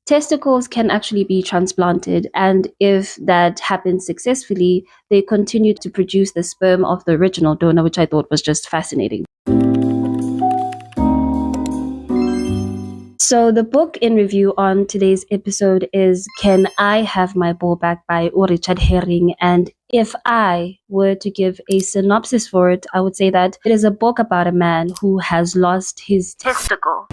testicles can actually be transplanted, and if that happens successfully, they continue to produce the sperm of the original donor, which I thought was just fascinating. So the book in review on today's episode is Can I Have My Ball Back by Richard Herring. And if I were to give a synopsis for it, I would say that it is a book about a man who has lost his testicle.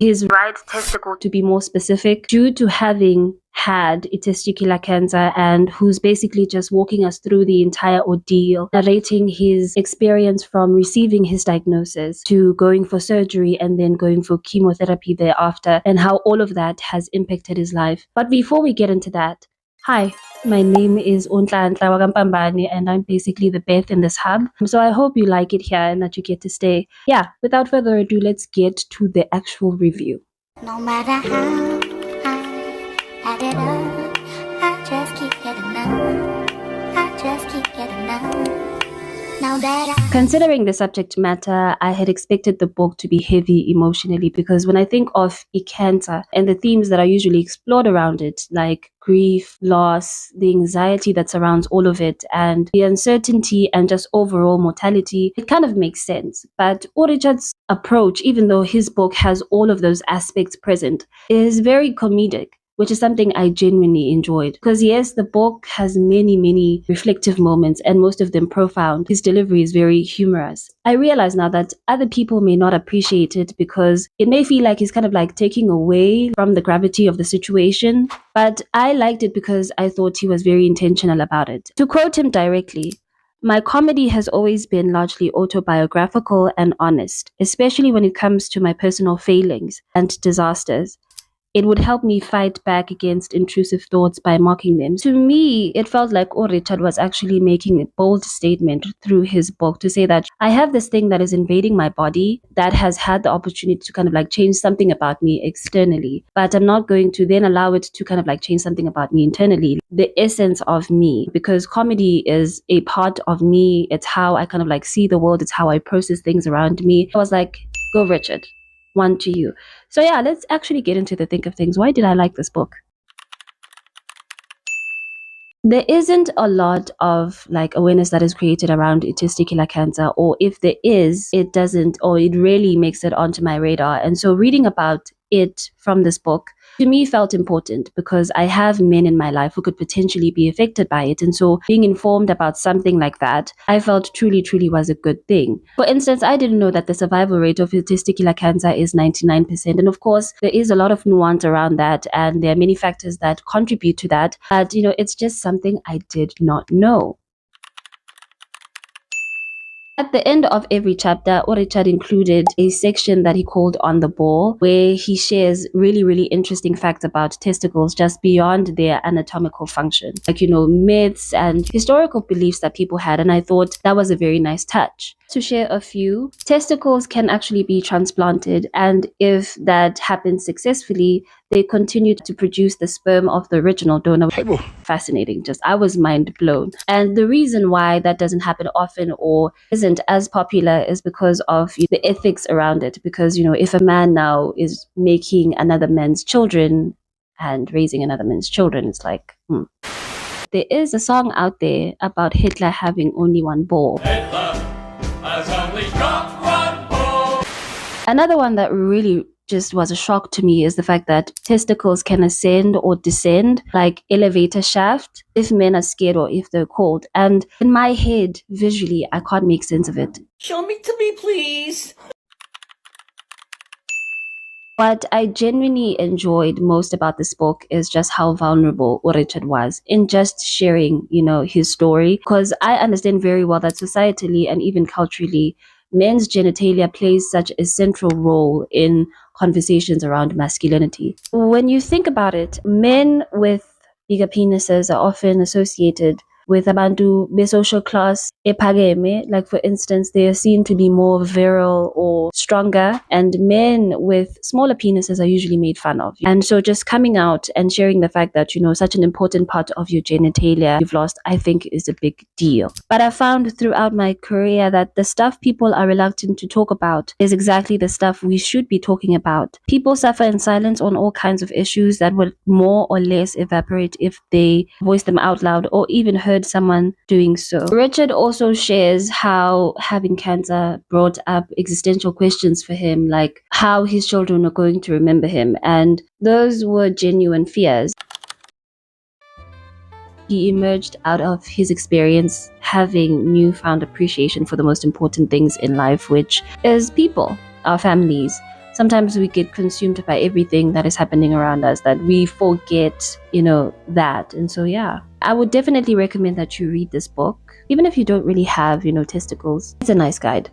His right testicle, to be more specific, due to having had a testicular cancer, and who's basically just walking us through the entire ordeal, narrating his experience from receiving his diagnosis to going for surgery and then going for chemotherapy thereafter, and how all of that has impacted his life. But before we get into that, hi, my name is Unhlanhla Wakampambane, and I'm basically the Beth in this hub. So I hope you like it here and that you get to stay. Yeah, without further ado, let's get to the actual review. No matter how I add it up, I just keep getting up. I just keep getting up. Considering the subject matter, I had expected the book to be heavy emotionally, because when I think of a cancer and the themes that are usually explored around it, like grief, loss, the anxiety that surrounds all of it, and the uncertainty and just overall mortality, it kind of makes sense. But Richard's approach, even though his book has all of those aspects present, is very comedic, which is something I genuinely enjoyed. Because yes, the book has many reflective moments, and most of them profound. His delivery is very humorous. I realize now that other people may not appreciate it because it may feel like he's kind of like taking away from the gravity of the situation. But I liked it because I thought he was very intentional about it. To quote him directly, "My comedy has always been largely autobiographical and honest, especially when it comes to my personal failings and disasters. It would help me fight back against intrusive thoughts by mocking them." To me, it felt like Richard was actually making a bold statement through his book to say that I have this thing that is invading my body that has had the opportunity to kind of like change something about me externally, but I'm not going to then allow it to kind of like change something about me internally, the essence of me, because comedy is a part of me. It's how I kind of like see the world. It's how I process things around me. I was like, go Richard. One to you. So yeah, let's actually get into the thick of things. Why did I like this book? There isn't a lot of like awareness that is created around testicular cancer, or if there is, it doesn't, or it really makes it onto my radar. And so reading about it from this book to me felt important because I have men in my life who could potentially be affected by it. And so being informed about something like that, I felt truly was a good thing. For instance, I didn't know that the survival rate of testicular cancer is 99%. And of course, there is a lot of nuance around that, and there are many factors that contribute to that. But, it's just something I did not know. At the end of every chapter, Richard included a section that he called On the Ball, where he shares really interesting facts about testicles just beyond their anatomical function. Like, myths and historical beliefs that people had. And I thought that was a very nice touch. To share a few, testicles can actually be transplanted, and if that happens successfully, they continue to produce the sperm of the original donor. Fascinating. I was mind blown. And the reason why that doesn't happen often or isn't as popular is because of the ethics around it. Because, if a man now is making another man's children and raising another man's children, it's like, There is a song out there about Hitler having only one ball. Has only got one ball. Another one that really just was a shock to me is the fact that testicles can ascend or descend like elevator shaft if men are scared or if they're cold. And in my head, visually, I can't make sense of it. Show me to me, please. What I genuinely enjoyed most about this book is just how vulnerable Richard was in just sharing, his story. Because I understand very well that societally and even culturally, men's genitalia plays such a central role in conversations around masculinity. When you think about it, men with bigger penises are often associated with abantu be social class ephakeme, like for instance, they are seen to be more virile or stronger, and men with smaller penises are usually made fun of. And so just coming out and sharing the fact that, such an important part of your genitalia you've lost, I think is a big deal. But I found throughout my career that the stuff people are reluctant to talk about is exactly the stuff we should be talking about. People suffer in silence on all kinds of issues that would more or less evaporate if they voiced them out loud or even heard someone doing so. Richard also shares how having cancer brought up existential questions for him, like how his children are going to remember him, and those were genuine fears. He emerged out of his experience having newfound appreciation for the most important things in life, which is people, our families. Sometimes we get consumed by everything that is happening around us that we forget, that. And so, yeah, I would definitely recommend that you read this book, even if you don't really have, testicles. It's a nice guide.